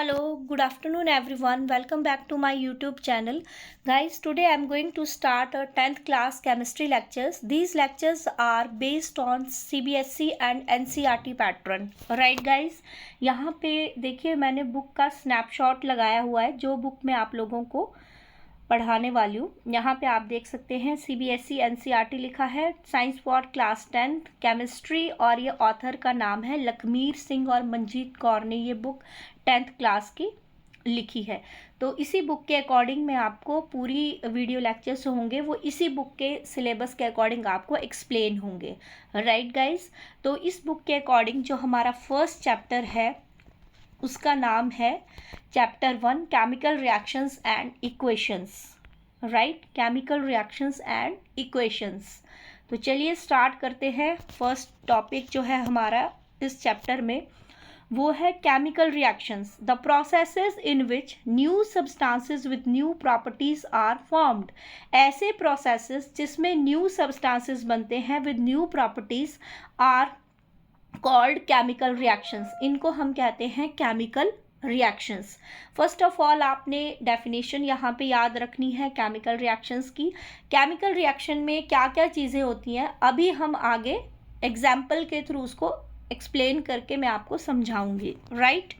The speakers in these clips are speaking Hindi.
Hello, good afternoon everyone. Welcome back to my YouTube channel. Guys, today I am going to start a 10th class chemistry lectures. These lectures are based on CBSE and NCERT pattern. Right guys, यहाँ पे देखिए मैंने बुक का स्नैपशॉट लगाया हुआ है जो बुक में आप लोगों को पढ़ाने वाली हूँ। यहाँ पे आप देख सकते हैं CBSE NCERT लिखा है, science for class 10th chemistry, और ये ऑथर का नाम है लखमीर सिंह और मंजीत कौर ने ये बुक 10th क्लास की लिखी है। तो इसी बुक के अकॉर्डिंग मैं आपको पूरी वीडियो लेक्चर्स होंगे वो इसी बुक के सिलेबस के अकॉर्डिंग आपको एक्सप्लेन होंगे। राइट गाइस, तो इस बुक के अकॉर्डिंग जो हमारा फर्स्ट चैप्टर है उसका नाम है chapter 1 chemical reactions and equations. Right, chemical reactions and equations. तो चलिए स्टार्ट करते हैं। फर्स्ट टॉपिक जो है हमारा इस चैप्टर में वो है chemical reactions, the processes in which new substances with new properties are formed. ऐसे प्रोसेसेस जिसमें न्यू सब्सटेंसेस बनते हैं with new properties are called chemical reactions. इनको हम कहते हैं chemical reactions. First of all आपने डेफिनेशन यहाँ पे याद रखनी है केमिकल रिएक्शंस की। केमिकल रिएक्शन में क्या क्या चीज़ें होती हैं अभी हम आगे एग्जाम्पल के थ्रू उसको एक्सप्लेन करके मैं आपको समझाऊंगी। राइट,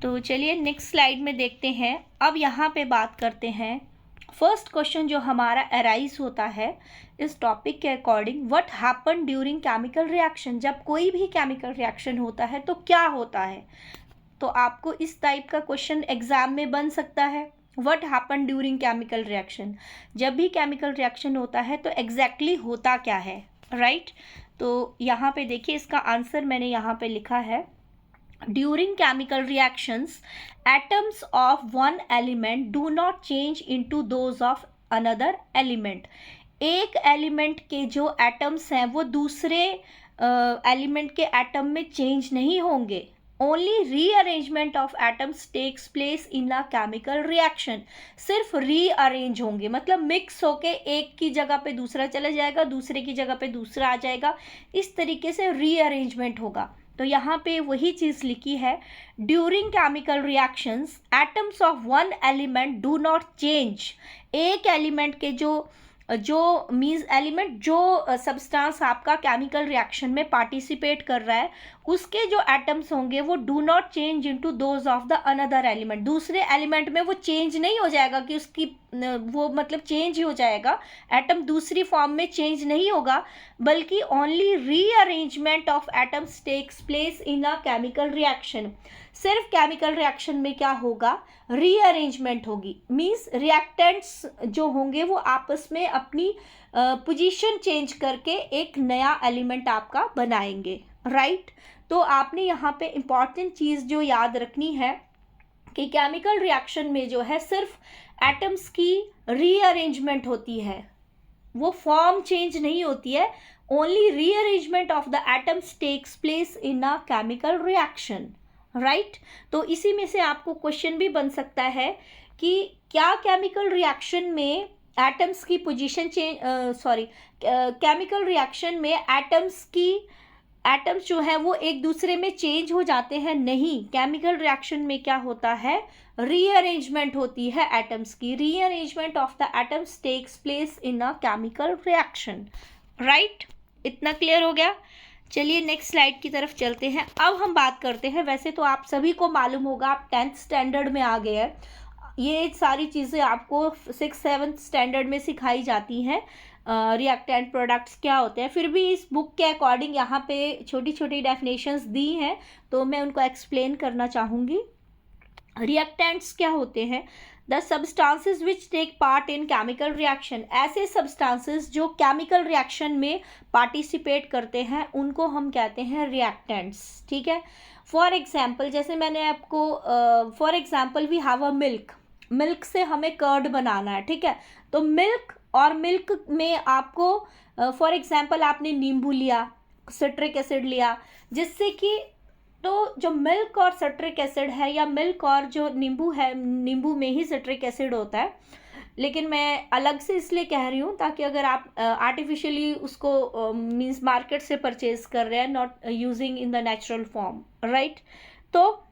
तो चलिए नेक्स्ट स्लाइड में देखते हैं। अब यहाँ पे बात करते हैं फर्स्ट क्वेश्चन जो हमारा अराइज होता है इस टॉपिक के according, what happen during chemical reaction. जब कोई भी केमिकल रिएक्शन होता है तो क्या होता है, तो आपको इस टाइप का क्वेश्चन एग्जाम में बन सकता है। What happen during chemical reaction, जब भी केमिकल रिएक्शन होता है तो एग्जैक्टली होता क्या है। राइट, तो यहाँ पे देखिए इसका आंसर मैंने यहाँ पे लिखा है, During chemical reactions, atoms of one element do not change into those of another element. एक एलिमेंट के जो एटम्स हैं वो दूसरे एलिमेंट के एटम में चेंज नहीं होंगे। Only rearrangement of atoms takes place in a chemical reaction. सिर्फ रीअरेंज होंगे, मतलब मिक्स होके एक की जगह पे दूसरा चला जाएगा, दूसरे की जगह पे दूसरा आ जाएगा, इस तरीके से रीअरेंजमेंट होगा। तो यहाँ पे वही चीज़ लिखी है, during chemical reactions atoms of one element do not change. एक एलिमेंट के जो मीन्स एलिमेंट जो सब्सटेंस आपका केमिकल रिएक्शन में पार्टिसिपेट कर रहा है उसके जो एटम्स होंगे वो do not change into those of the another element. दूसरे एलिमेंट में वो चेंज नहीं हो जाएगा कि उसकी वो मतलब चेंज ही हो जाएगा, एटम दूसरी फॉर्म में चेंज नहीं होगा, बल्कि only rearrangement of atoms takes place in a chemical reaction. सिर्फ केमिकल रिएक्शन में क्या होगा, रीअरेंजमेंट होगी। मीन्स रिएक्टेंट्स जो होंगे वो आपस में अपनी पोजीशन चेंज करके एक नया एलिमेंट आपका बनाएंगे। राइट, तो आपने यहाँ पे इम्पॉर्टेंट चीज़ जो याद रखनी है कि केमिकल रिएक्शन में जो है सिर्फ एटम्स की रीअरेंजमेंट होती है, वो फॉर्म चेंज नहीं होती है। Only rearrangement of the atoms takes place in a chemical reaction. Right, तो इसी में से आपको क्वेश्चन भी बन सकता है कि क्या केमिकल रिएक्शन में एटम्स की पोजीशन केमिकल रिएक्शन में एटम्स जो है वो एक दूसरे में चेंज हो जाते हैं। नहीं, केमिकल रिएक्शन में क्या होता है, रीअरेंजमेंट होती है एटम्स की। Rearrangement of the atoms takes place in a chemical reaction. Right, इतना क्लियर हो गया। चलिए नेक्स्ट स्लाइड की तरफ चलते हैं। अब हम बात करते हैं, वैसे तो आप सभी को मालूम होगा आप 10th स्टैंडर्ड में आ गए हैं, ये सारी चीज़ें आपको 6th-7th स्टैंडर्ड में सिखाई जाती हैं, रिएक्टेंट प्रोडक्ट्स क्या होते हैं। फिर भी इस बुक के अकॉर्डिंग यहाँ पे छोटी छोटी डेफिनेशंस दी हैं तो मैं उनको एक्सप्लेन करना चाहूँगी। रिएक्टेंट्स क्या होते हैं, the substances which take part in chemical reaction. ऐसे सब्सटेंसेस जो केमिकल रिएक्शन में पार्टिसिपेट करते हैं उनको हम कहते हैं रिएक्टेंट्स। ठीक है, फॉर एग्जाम्पल जैसे मैंने आपको for example we have a milk, milk से हमें कर्ड बनाना है। ठीक है, तो मिल्क और मिल्क में आपको फॉर एग्जाम्पल आपने नींबू लिया, सिट्रिक एसिड लिया, जिससे कि तो जो मिल्क और सिट्रिक एसिड है या मिल्क और जो नींबू है, नींबू में ही सिट्रिक एसिड होता है, लेकिन मैं अलग से इसलिए कह रही हूँ ताकि अगर आप आर्टिफिशियली उसको मीन्स मार्केट से परचेज कर रहे हैं, not using in the natural form. Right, तो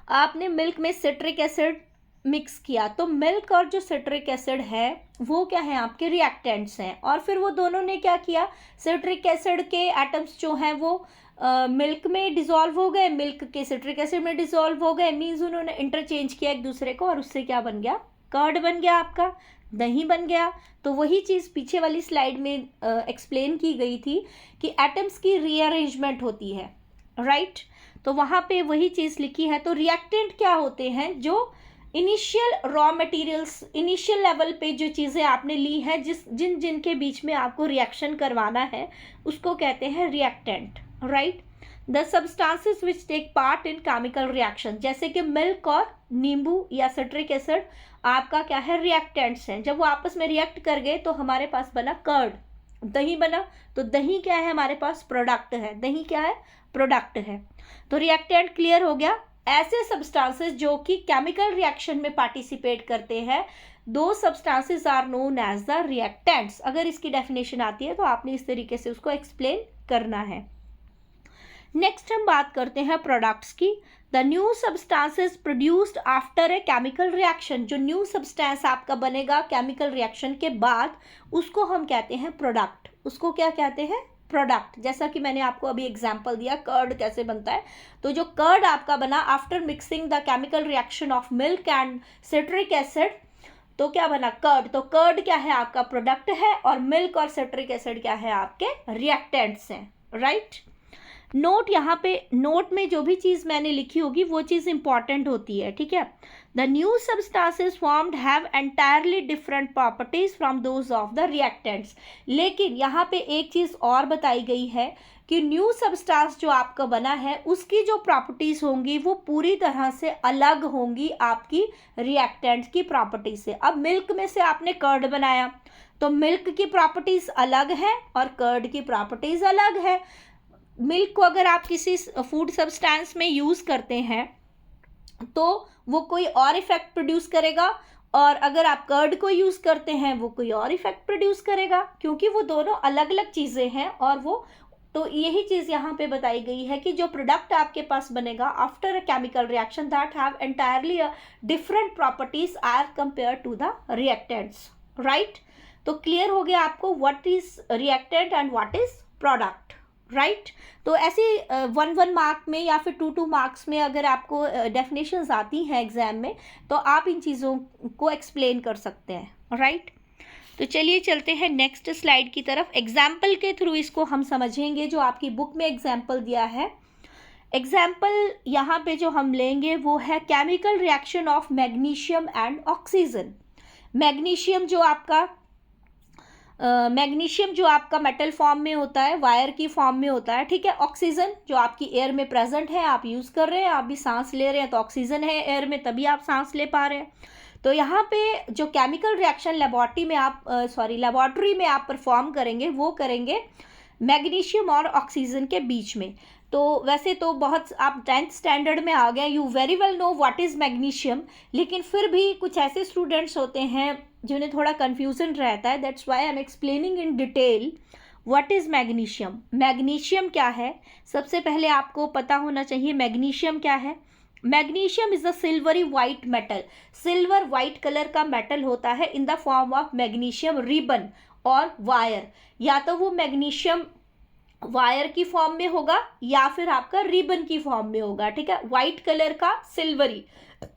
आपने मिल्क में सिट्रिक एसिड मिक्स किया, तो मिल्क और जो सिट्रिक एसिड है वो क्या है, आपके रिएक्टेंट्स हैं। और फिर वो दोनों ने क्या किया, सिट्रिक एसिड के एटम्स जो हैं वो मिल्क में डिसॉल्व हो गए, मिल्क के सिट्रिक एसिड में डिसॉल्व हो गए, मीन्स उन्होंने इंटरचेंज किया एक दूसरे को, और उससे क्या बन गया, कर्ड बन गया, आपका दही बन गया। तो वही चीज़ पीछे वाली स्लाइड में एक्सप्लेन की गई थी कि एटम्स की रीअरेंजमेंट होती है, राइट। तो वहाँ पे वही चीज़ लिखी है। तो रिएक्टेंट क्या होते हैं, जो initial raw materials, initial level पे जो चीज़ें आपने ली हैं, जिन जिनके बीच में आपको रिएक्शन करवाना है, उसको कहते हैं reactant, right. The substances which take part in chemical reaction, जैसे कि मिल्क और नींबू या सिट्रिक एसिड आपका क्या है, रिएक्टेंट्स हैं। जब वो आपस में रिएक्ट कर गए तो हमारे पास बना कर्ड, दही बना। तो दही क्या है, हमारे पास प्रोडक्ट है, दही क्या है, प्रोडक्ट है। तो रिएक्टेंट क्लियर हो गया। ऐसे सब्सटेंसेस जो कि केमिकल रिएक्शन में पार्टिसिपेट करते हैं, दो substances are known as the reactants. अगर इसकी डेफिनेशन आती है तो आपने इस तरीके से उसको एक्सप्लेन करना है। नेक्स्ट हम बात करते हैं प्रोडक्ट्स की। The new substances produced after a chemical reaction, जो न्यू सब्सटेंस आपका बनेगा केमिकल रिएक्शन के बाद, उसको हम कहते हैं प्रोडक्ट। उसको क्या कहते हैं, प्रोडक्ट। जैसा कि मैंने आपको अभी एग्जांपल दिया कर्ड कैसे बनता है, तो जो कर्ड आपका बना after mixing the chemical reaction of milk and citric acid, तो क्या बना, कर्ड। तो कर्ड क्या है, आपका प्रोडक्ट है, और मिल्क और सिट्रिक एसिड क्या है, आपके रिएक्टेंट्स हैं, राइट। नोट, यहाँ पे नोट में जो भी चीज़ मैंने लिखी होगी वो चीज़ इंपॉर्टेंट होती है, ठीक है। The new substances formed have entirely different properties from those of the reactants. लेकिन यहाँ पे एक चीज़ और बताई गई है कि न्यू सब्सटेंस जो आपका बना है उसकी जो प्रॉपर्टीज होंगी वो पूरी तरह से अलग होंगी आपकी रिएक्टेंट की प्रॉपर्टी से। अब मिल्क में से आपने कर्ड बनाया, तो मिल्क की प्रॉपर्टीज अलग है और कर्ड की प्रॉपर्टीज अलग है। मिल्क को अगर आप किसी फूड सब्सटेंस में यूज़ करते हैं तो वो कोई और इफेक्ट प्रोड्यूस करेगा, और अगर आप कर्ड को यूज़ करते हैं वो कोई और इफेक्ट प्रोड्यूस करेगा, क्योंकि वो दोनों अलग अलग चीज़ें हैं। और वो तो यही चीज़ यहाँ पे बताई गई है कि जो प्रोडक्ट आपके पास बनेगा after a chemical reaction that have entirely different properties are compare to the reactants, right. तो क्लियर हो गया आपको what is reactant and what is product, right. तो ऐसे 1 मार्क में या फिर 2 मार्क्स में अगर आपको डेफिनेशंस आती हैं एग्जाम में, तो आप इन चीज़ों को एक्सप्लेन कर सकते हैं, राइट। तो चलिए चलते हैं नेक्स्ट स्लाइड की तरफ। एग्जाम्पल के थ्रू इसको हम समझेंगे, जो आपकी बुक में एग्जाम्पल दिया है। एग्जाम्पल यहाँ पे जो हम लेंगे वो है chemical reaction of magnesium and oxygen. Magnesium जो आपका मेटल फॉर्म में होता है, वायर की फॉर्म में होता है, ठीक है। ऑक्सीजन जो आपकी एयर में प्रेजेंट है, आप यूज़ कर रहे हैं, आप भी सांस ले रहे हैं, तो ऑक्सीजन है एयर में, तभी आप सांस ले पा रहे हैं। तो यहाँ पे जो केमिकल रिएक्शन लेबॉर्ट्री में आप परफॉर्म करेंगे, वो करेंगे मैग्नीशियम और ऑक्सीजन के बीच में। तो वैसे तो बहुत आप 10th स्टैंडर्ड में आ गए, you very well know what is magnesium, लेकिन फिर भी कुछ ऐसे स्टूडेंट्स होते हैं जिन्हें थोड़ा कन्फ्यूजन रहता है। That's why I am explaining in detail what is magnesium. Magnesium क्या है, सबसे पहले आपको पता होना चाहिए मैग्नीशियम क्या है। Magnesium is a silvery white metal, silver white colour का मेटल होता है in the form of magnesium ribbon और वायर। या तो वो मैग्नीशियम वायर की फॉर्म में होगा या फिर आपका रिबन की फॉर्म में होगा, ठीक है। वाइट कलर का सिल्वरी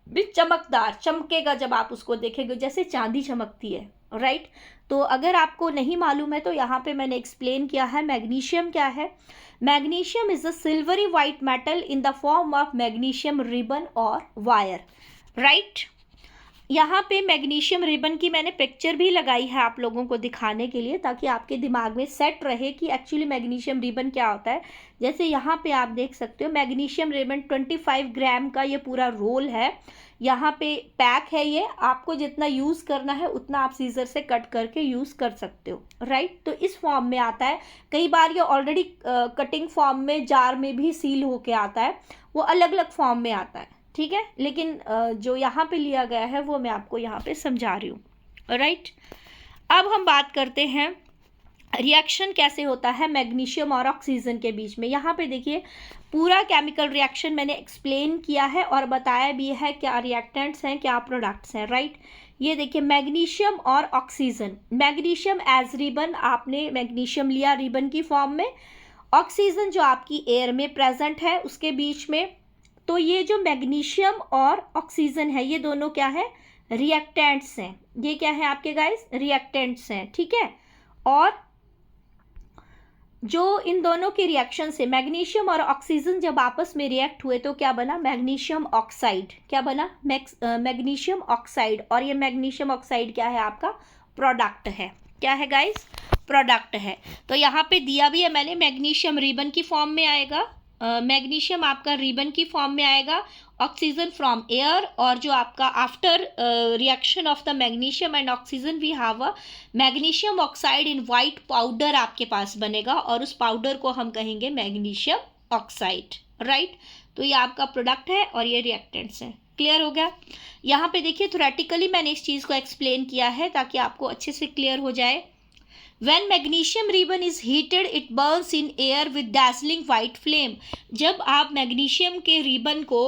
भी चमकदार, चमकेगा जब आप उसको देखेंगे, जैसे चांदी चमकती है, राइट। तो अगर आपको नहीं मालूम है तो यहाँ पे मैंने एक्सप्लेन किया है मैग्नीशियम क्या है। Magnesium is a silvery white metal in the form of magnesium ribbon और वायर, राइट। यहाँ पे मैग्नीशियम रिबन की मैंने पिक्चर भी लगाई है आप लोगों को दिखाने के लिए, ताकि आपके दिमाग में सेट रहे कि एक्चुअली मैग्नीशियम रिबन क्या होता है। जैसे यहाँ पे आप देख सकते हो मैग्नीशियम रिबन 25 ग्राम का ये पूरा रोल है, यहाँ पे पैक है ये। आपको जितना यूज़ करना है उतना आप सीजर से कट करके यूज़ कर सकते हो, राइट। तो इस फॉर्म में आता है, कई बार ये ऑलरेडी कटिंग फॉर्म में जार में भी सील होके आता है, वो अलग अलग फॉर्म में आता है, ठीक है। लेकिन जो यहाँ पे लिया गया है वो मैं आपको यहाँ पे समझा रही हूँ, राइट। अब हम बात करते हैं रिएक्शन कैसे होता है मैग्नीशियम और ऑक्सीजन के बीच में। यहाँ पे देखिए पूरा केमिकल रिएक्शन मैंने एक्सप्लेन किया है और बताया भी है क्या रिएक्टेंट्स हैं, क्या प्रोडक्ट्स हैं, राइट। ये देखिए मैग्नीशियम और ऑक्सीजन, मैग्नीशियम एज रिबन, आपने मैग्नीशियम लिया रिबन की फॉर्म में, ऑक्सीजन जो आपकी एयर में प्रेजेंट है उसके बीच में। तो ये जो मैग्नीशियम और ऑक्सीजन है ये दोनों क्या है, रिएक्टेंट्स हैं। ये क्या है आपके गाइस, रिएक्टेंट्स हैं, ठीक है। और जो इन दोनों के रिएक्शन से मैग्नीशियम और ऑक्सीजन जब आपस में रिएक्ट हुए तो क्या बना, मैग्नीशियम ऑक्साइड। क्या बना, मैग्नीशियम ऑक्साइड। और ये मैग्नीशियम ऑक्साइड क्या है, आपका प्रोडक्ट है। क्या है गाइस, प्रोडक्ट है। तो यहाँ पे दिया भी है मैंने, मैग्नीशियम रिबन की फॉर्म में आएगा, मैग्नीशियम आपका रिबन की फॉर्म में आएगा, ऑक्सीजन फ्रॉम एयर, और जो आपका after reaction of the magnesium and oxygen we have a magnesium oxide in white powder आपके पास बनेगा, और उस पाउडर को हम कहेंगे मैग्नीशियम ऑक्साइड, राइट। तो ये आपका प्रोडक्ट है और ये रिएक्टेंट्स हैं। क्लियर हो गया। यहाँ पे देखिए थ्योरेटिकली मैंने इस चीज़ को एक्सप्लेन किया है ताकि आपको अच्छे से क्लियर हो जाए। When magnesium ribbon is heated, it burns in air with dazzling white flame. जब आप मैग्नीशियम के रिबन को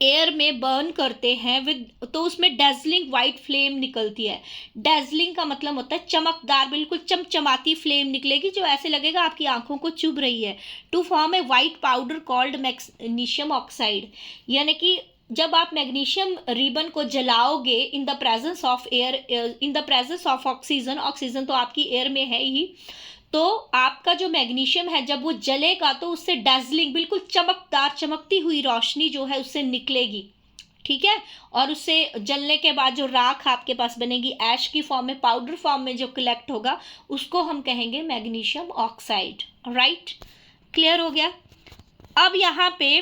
एयर में बर्न करते हैं विद, तो उसमें डेजलिंग वाइट फ्लेम निकलती है। डेजलिंग का मतलब होता है चमकदार, बिल्कुल चमचमाती फ्लेम निकलेगी जो ऐसे लगेगा आपकी आंखों को चुभ रही है। To form a white powder called magnesium oxide, यानी कि जब आप मैग्नीशियम रिबन को जलाओगे in the presence of air, in the presence of oxygen, oxygen तो आपकी एयर में है ही, तो आपका जो मैग्नीशियम है जब वो जलेगा तो उससे डेजलिंग, बिल्कुल चमकदार चमकती हुई रोशनी जो है उससे निकलेगी, ठीक है। और उससे जलने के बाद जो राख आपके पास बनेगी ऐश की फॉर्म में, पाउडर फॉर्म में जो कलेक्ट होगा उसको हम कहेंगे मैग्नीशियम ऑक्साइड, राइट। क्लियर हो गया। अब यहाँ पे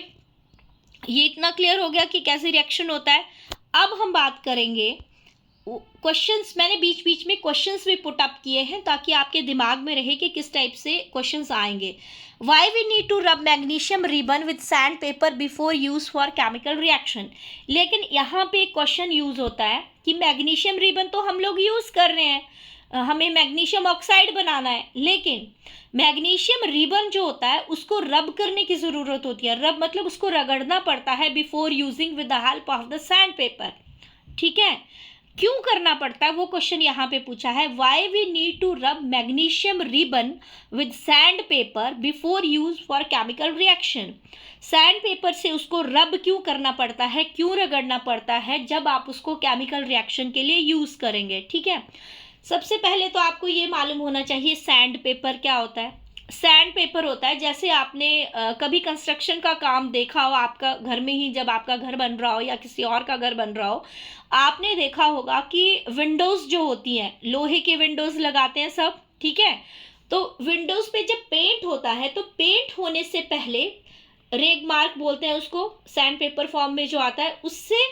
ये इतना क्लियर हो गया कि कैसे रिएक्शन होता है। अब हम बात करेंगे क्वेश्चंस, मैंने बीच बीच में क्वेश्चंस भी पुट अप किए हैं ताकि आपके दिमाग में रहे कि किस टाइप से क्वेश्चंस आएंगे। Why we need to rub magnesium ribbon with sandpaper before use for chemical reaction. लेकिन यहाँ पे एक क्वेश्चन यूज होता है कि मैग्नीशियम रिबन तो हम लोग यूज़ कर रहे हैं, हमें मैग्नीशियम ऑक्साइड बनाना है, लेकिन मैग्नीशियम रिबन जो होता है उसको रब करने की ज़रूरत होती है। रब मतलब उसको रगड़ना पड़ता है before using with the help of the sand paper, ठीक है। क्यों करना पड़ता है वो क्वेश्चन यहाँ पे पूछा है। Why we need to rub magnesium ribbon with sandpaper before use for chemical reaction. Sandpaper से उसको रब क्यों करना पड़ता है, क्यों रगड़ना पड़ता है जब आप उसको केमिकल रिएक्शन के लिए यूज़ करेंगे, ठीक है। सबसे पहले तो आपको ये मालूम होना चाहिए सैंड पेपर क्या होता है। सैंड पेपर होता है, जैसे आपने कभी कंस्ट्रक्शन का काम देखा हो, आपका घर में ही जब आपका घर बन रहा हो या किसी और का घर बन रहा हो, आपने देखा होगा कि विंडोज़ जो होती हैं, लोहे के विंडोज़ लगाते हैं सब, ठीक है। तो विंडोज़ पे जब पेंट होता है तो पेंट होने से पहले रेग मार्क बोलते हैं उसको, सैंड पेपर फॉर्म में जो आता है उससे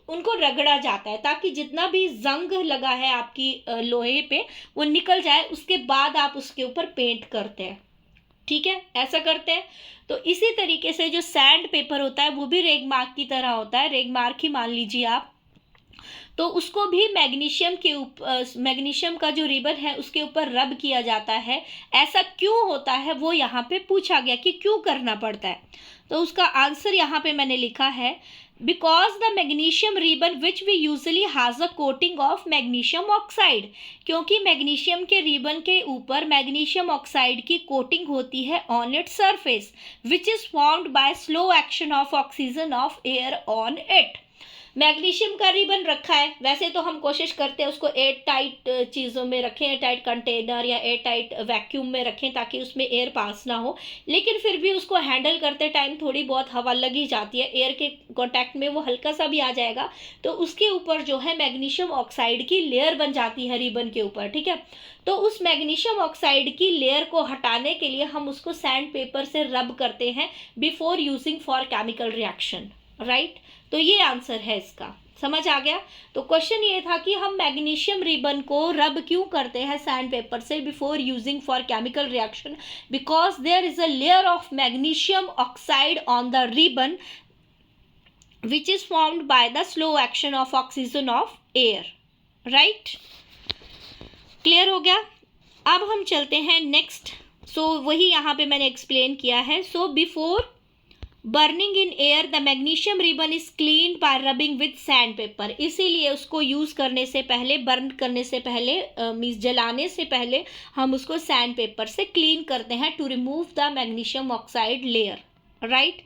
उनको रगड़ा जाता है ताकि जितना भी जंग लगा है आपकी लोहे पे वो निकल जाए, उसके बाद आप उसके ऊपर पेंट करते हैं, ठीक है, ऐसा करते हैं। तो इसी तरीके से जो सैंड पेपर होता है वो भी रेग मार्क की तरह होता है, रेग मार्क ही मान लीजिए आप। तो उसको भी मैग्नीशियम के ऊपर, मैग्नीशियम का जो रिबन है उसके ऊपर रब किया जाता है। ऐसा क्यों होता है वो यहाँ पे पूछा गया कि क्यों करना पड़ता है। तो उसका आंसर यहाँ पे मैंने लिखा है, because the magnesium ribbon which we usually has a coating of magnesium oxide, क्योंकि मैग्नीशियम के रिबन के ऊपर मैग्नीशियम ऑक्साइड की कोटिंग होती है on its surface, which is formed by slow action of oxygen of air on it. Magnesium का रिबन रखा है, वैसे तो हम कोशिश करते हैं उसको एयर टाइट चीज़ों में रखें, एयर टाइट कंटेनर या एयर टाइट वैक्यूम में रखें ताकि उसमें एयर पास ना हो, लेकिन फिर भी उसको हैंडल करते टाइम थोड़ी बहुत हवा लगी जाती है, एयर के कांटेक्ट में वो हल्का सा भी आ जाएगा तो उसके ऊपर जो है मैग्नीशियम ऑक्साइड की लेयर बन जाती है रिबन के ऊपर, ठीक है। तो उस मैग्नीशियम ऑक्साइड की लेयर को हटाने के लिए हम उसको सैंड पेपर से रब करते हैं before using for chemical reaction, right. तो ये आंसर है इसका, समझ आ गया। तो क्वेश्चन ये था कि हम मैग्नीशियम रिबन को रब क्यों करते हैं सैंड पेपर से before using for chemical reaction, because there is a layer of magnesium oxide on the ribbon which is formed by the slow action of oxygen of air, right. Clear हो गया। अब हम चलते हैं नेक्स्ट। सो वही यहाँ पे मैंने एक्सप्लेन किया है। So before burning in air the magnesium ribbon is clean bye rubbing with sand paper, इसीलिए उसको यूज़ करने से पहले, बर्न करने से पहले, मीन्स जलाने से पहले हम उसको सैंड पेपर से क्लीन करते हैं to remove the magnesium oxide layer, right.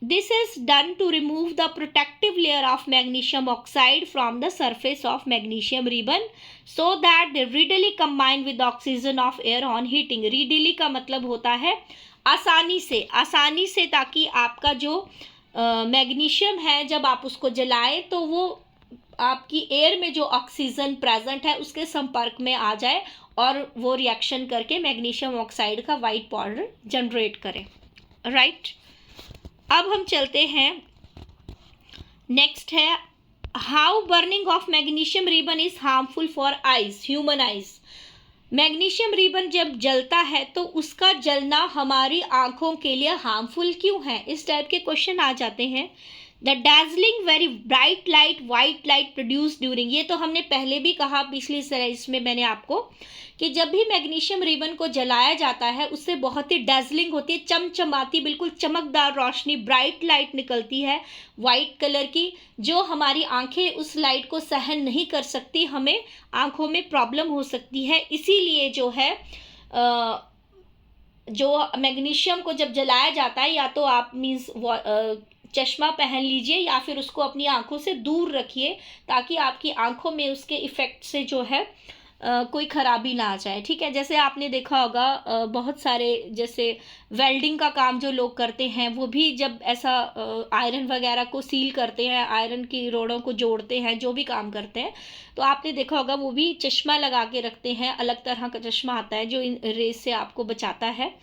This is done to remove the protective layer of magnesium oxide from the surface of magnesium ribbon so that they readily combine with the oxygen of air on heating. readily का मतलब होता है आसानी से, ताकि आपका जो मैग्नीशियम है जब आप उसको जलाएं तो वो आपकी एयर में जो ऑक्सीजन प्रेजेंट है उसके संपर्क में आ जाए और वो रिएक्शन करके मैग्नीशियम ऑक्साइड का वाइट पाउडर जनरेट करे, राइट। अब हम चलते हैं, नेक्स्ट है how burning of magnesium ribbon is harmful for eyes, human eyes. Magnesium ribbon जब जलता है तो उसका जलना हमारी आंखों के लिए हार्मफुल क्यों है, इस टाइप के क्वेश्चन आ जाते हैं। The dazzling very bright light white light produce during, ये तो हमने पहले भी कहा पिछली स्लाइड्स में मैंने आपको, कि जब भी मैग्नीशियम रिबन को जलाया जाता है उससे बहुत ही डैजलिंग होती है, चमचमाती, बिल्कुल चमकदार रोशनी, ब्राइट लाइट निकलती है वाइट कलर की, जो हमारी आंखें उस लाइट को सहन नहीं कर सकती, हमें आंखों में प्रॉब्लम हो सकती है। इसीलिए जो है जो मैग्नीशियम को जब जलाया जाता है, या तो आप मीन्स चश्मा पहन लीजिए या फिर उसको अपनी आंखों से दूर रखिए ताकि आपकी आंखों में उसके इफ़ेक्ट से जो है कोई ख़राबी ना आ जाए, ठीक है। जैसे आपने देखा होगा बहुत सारे जैसे वेल्डिंग का काम जो लोग करते हैं वो भी जब ऐसा आयरन वगैरह को सील करते हैं, आयरन की रोडों को जोड़ते हैं, जो भी काम करते हैं, तो आपने देखा होगा वो भी चश्मा लगा के रखते हैं, अलग तरह का चश्मा आता है जो इन रेस से आपको बचाता है,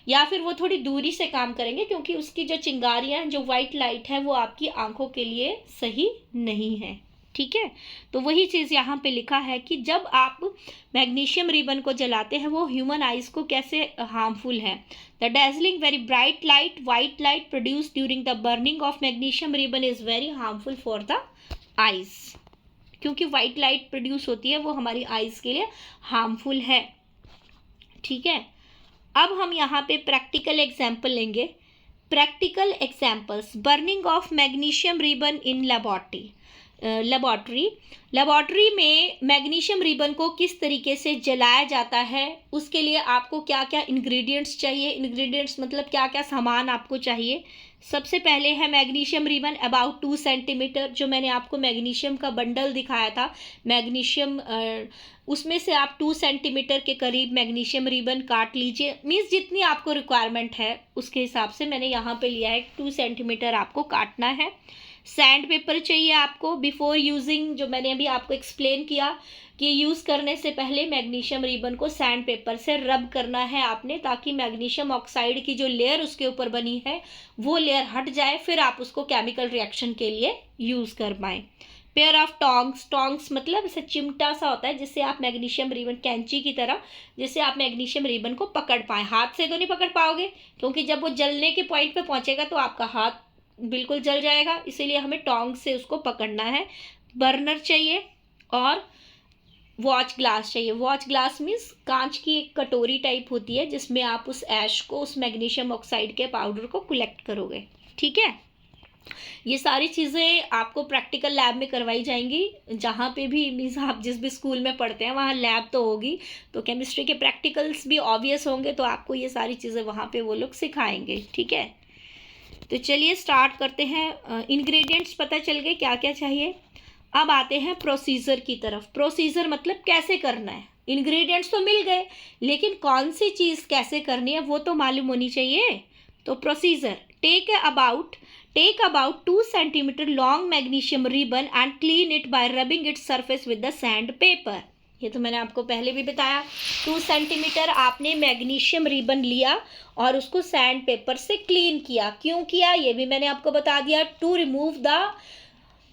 या फिर वो थोड़ी दूरी से काम करेंगे क्योंकि उसकी जो चिंगारियाँ जो वाइट लाइट है वो आपकी आंखों के लिए सही नहीं है, ठीक है। तो वही चीज़ यहाँ पे लिखा है कि जब आप मैग्नीशियम रिबन को जलाते हैं वो ह्यूमन आइज को कैसे हार्मफुल है। The dazzling very bright light white light produce during the burning of magnesium ribbon is very harmful for the eyes, क्योंकि वाइट लाइट प्रोड्यूस होती है वो हमारी आइज के लिए हार्मफुल है, ठीक है। अब हम यहाँ पे प्रैक्टिकल एग्जाम्पल लेंगे। Practical examples, burning of magnesium ribbon in laboratory में मैग्नीशियम रिबन को किस तरीके से जलाया जाता है, उसके लिए आपको क्या क्या इंग्रेडिएंट्स चाहिए, इंग्रेडिएंट्स मतलब क्या क्या सामान आपको चाहिए। सबसे पहले है मैग्नीशियम रिबन अबाउट 2 सेंटीमीटर, जो मैंने आपको मैग्नीशियम का बंडल दिखाया था, मैग्नीशियम उसमें से आप 2 सेंटीमीटर के करीब मैग्नीशियम रिबन काट लीजिए, मीन्स जितनी आपको रिक्वायरमेंट है उसके हिसाब से मैंने यहाँ पे लिया है, 2 सेंटीमीटर आपको काटना है। सैंड पेपर चाहिए आपको बिफोर यूजिंग, जो मैंने अभी आपको एक्सप्लेन किया कि यूज़ करने से पहले मैग्नीशियम रिबन को सैंड पेपर से रब करना है आपने, ताकि मैग्नीशियम ऑक्साइड की जो लेयर उसके ऊपर बनी है वो लेयर हट जाए, फिर आप उसको केमिकल रिएक्शन के लिए यूज़ कर पाएँ। पेयर ऑफ टोंग्स मतलब ऐसे चिमटा सा होता है जिससे आप मैग्नीशियम रिबन, कैंची की तरह, जिससे आप मैग्नीशियम रिबन को पकड़ पाएँ। हाथ से तो नहीं पकड़ पाओगे क्योंकि जब वो जलने के पॉइंट पे पहुंचेगा तो आपका हाथ बिल्कुल जल जाएगा, इसीलिए हमें टोंग से उसको पकड़ना है। बर्नर चाहिए और वॉच ग्लास चाहिए। वॉच ग्लास मीन्स कांच की एक कटोरी टाइप होती है जिसमें आप उस ऐश को, उस मैग्नीशियम ऑक्साइड के पाउडर को कलेक्ट करोगे, ठीक है। ये सारी चीज़ें आपको प्रैक्टिकल लैब में करवाई जाएंगी, जहाँ पे भी मीन्स आप जिस भी स्कूल में पढ़ते हैं वहाँ लैब तो होगी, तो केमिस्ट्री के प्रैक्टिकल्स भी ऑब्वियस होंगे, तो आपको ये सारी चीज़ें वहाँ पे वो लोग सिखाएंगे, ठीक है। तो चलिए स्टार्ट करते हैं। इंग्रेडिएंट्स पता चल गए क्या क्या चाहिए। अब आते हैं प्रोसीजर की तरफ। प्रोसीजर मतलब कैसे करना है। इंग्रेडिएंट्स तो मिल गए लेकिन कौन सी चीज़ कैसे करनी है वो तो मालूम होनी चाहिए। तो procedure, take about 2 centimetre long magnesium ribbon and clean it by rubbing its surface with the sand paper. ये तो मैंने आपको पहले भी बताया। 2 सेंटीमीटर आपने मैग्नीशियम रिबन लिया और उसको सैंड पेपर से क्लीन किया। क्यों किया ये भी मैंने आपको बता दिया। To remove the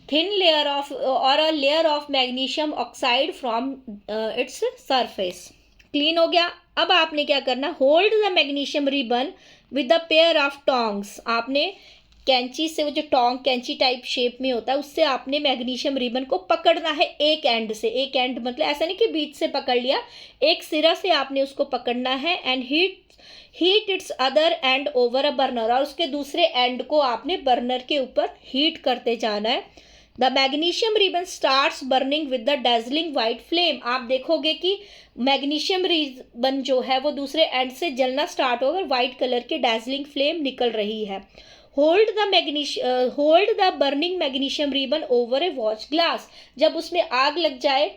thin layer of और a layer of magnesium oxide from its surface. Clean हो गया। अब आपने क्या करना, hold the magnesium ribbon with the pair of tongs. आपने कैंची से, वो जो टोंग कैंची टाइप शेप में होता है, उससे आपने मैग्नीशियम रिबन को पकड़ना है एक एंड से। एक एंड मतलब ऐसा नहीं कि बीच से पकड़ लिया, एक सिरा से आपने उसको पकड़ना है। And heat heat it's other and over a burner, और उसके दूसरे एंड को आपने बर्नर के ऊपर हीट करते जाना है। The magnesium ribbon starts burning with the dazzling white flame, आप देखोगे कि मैग्नीशियम रिबन जो है वो दूसरे एंड से जलना स्टार्ट होकर वाइट कलर की डेजलिंग फ्लेम निकल रही है। Hold the burning magnesium ribbon over A watch glass, जब उसमें आग लग जाए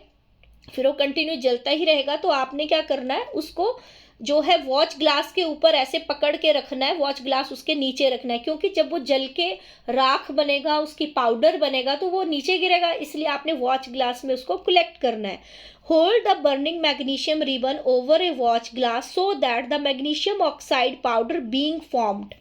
फिर वो कंटिन्यू जलता ही रहेगा, तो आपने क्या करना है, उसको जो है वॉच ग्लास के ऊपर ऐसे पकड़ के रखना है, वॉच ग्लास उसके नीचे रखना है, क्योंकि जब वो जल के राख बनेगा, उसकी पाउडर बनेगा, तो वो नीचे गिरेगा, इसलिए आपने वॉच ग्लास में उसको कलेक्ट करना है। Hold the burning magnesium ribbon over A watch glass so that the magnesium oxide powder being formed,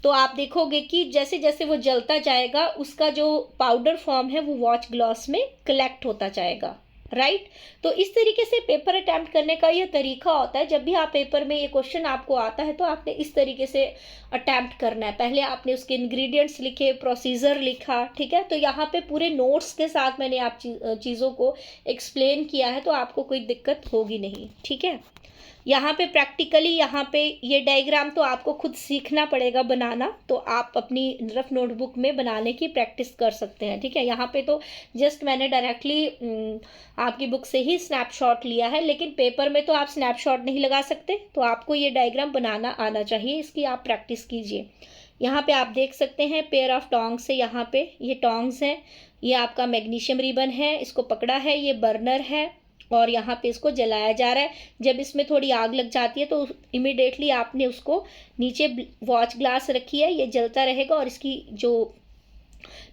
तो आप देखोगे कि जैसे जैसे वो जलता जाएगा उसका जो पाउडर फॉर्म है वो वॉच ग्लास में कलेक्ट होता जाएगा, राइट। तो इस तरीके से पेपर अटैम्प्ट करने का ये तरीका होता है। जब भी आप पेपर में ये क्वेश्चन आपको आता है तो आपने इस तरीके से अटैम्प्ट करना है। पहले आपने उसके इंग्रेडिएंट्स लिखे, प्रोसीजर लिखा, ठीक है। तो यहाँ पे पूरे नोट्स के साथ मैंने आप चीज़ों को एक्सप्लेन किया है, तो आपको कोई दिक्कत होगी नहीं, ठीक है। यहाँ पे प्रैक्टिकली यहाँ पे ये डायग्राम तो आपको खुद सीखना पड़ेगा बनाना, तो आप अपनी रफ नोटबुक में बनाने की प्रैक्टिस कर सकते हैं, ठीक है। यहाँ पे तो जस्ट मैंने डायरेक्टली आपकी बुक से ही स्नैपशॉट लिया है, लेकिन पेपर में तो आप स्नैपशॉट नहीं लगा सकते, तो आपको ये डायग्राम बनाना आना चाहिए, इसकी आप प्रैक्टिस कीजिए। यहाँ पे आप देख सकते हैं पेयर ऑफ टोंग्स है, यहाँ पे ये टोंग्स हैं, ये आपका मैग्नीशियम रिबन है, इसको पकड़ा है, ये बर्नर है और यहाँ पे इसको जलाया जा रहा है। जब इसमें थोड़ी आग लग जाती है तो इमिडिएटली आपने उसको नीचे वॉच ग्लास रखी है, ये जलता रहेगा और इसकी जो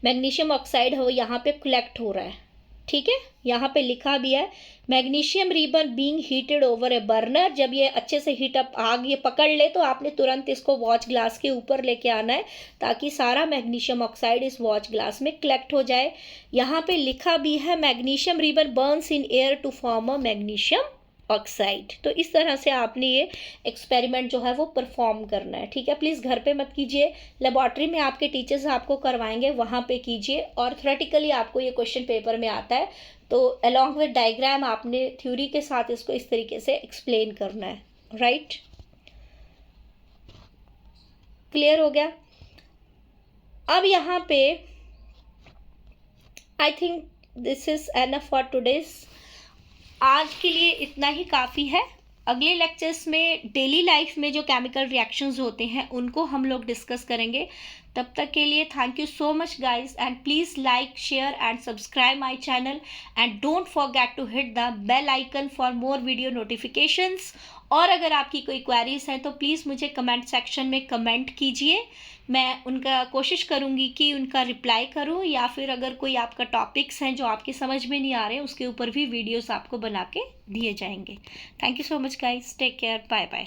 मैग्नीशियम ऑक्साइड है वो यहाँ पे कलेक्ट हो रहा है, ठीक है। यहाँ पे लिखा भी है magnesium ribbon being heated over a burner, जब ये अच्छे से हीट अप आग ये पकड़ ले तो आपने तुरंत इसको वॉच ग्लास के ऊपर लेके आना है ताकि सारा मैग्नीशियम ऑक्साइड इस वॉच ग्लास में कलेक्ट हो जाए। यहाँ पे लिखा भी है magnesium ribbon burns in air to form a magnesium oxide. तो इस तरह से आपने ये एक्सपेरिमेंट जो है वो परफॉर्म करना है, ठीक है। प्लीज़ घर पे मत कीजिए, लेबॉर्ट्री में आपके टीचर्स आपको करवाएंगे वहाँ पे कीजिए, और थ्योरेटिकली आपको ये क्वेश्चन पेपर में आता है तो अलॉन्ग विद डायग्राम आपने थ्योरी के साथ इसको इस तरीके से एक्सप्लेन करना है, राइट। क्लियर हो गया। अब यहाँ पे I think this is enough for today's, आज के लिए इतना ही काफ़ी है। अगले लेक्चर्स में डेली लाइफ में जो केमिकल रिएक्शंस होते हैं उनको हम लोग डिस्कस करेंगे। तब तक के लिए thank you so much guys, and please like, share and subscribe my channel, and don't forget to hit the bell icon for more video notifications. और अगर आपकी कोई क्वेरीज हैं तो प्लीज़ मुझे कमेंट सेक्शन में कमेंट कीजिए, मैं उनका कोशिश करूँगी कि उनका रिप्लाई करूँ, या फिर अगर कोई आपका टॉपिक्स हैं जो आपके समझ में नहीं आ रहे उसके ऊपर भी वीडियोस आपको बना के दिए जाएंगे। Thank you so much guys, take care, bye bye.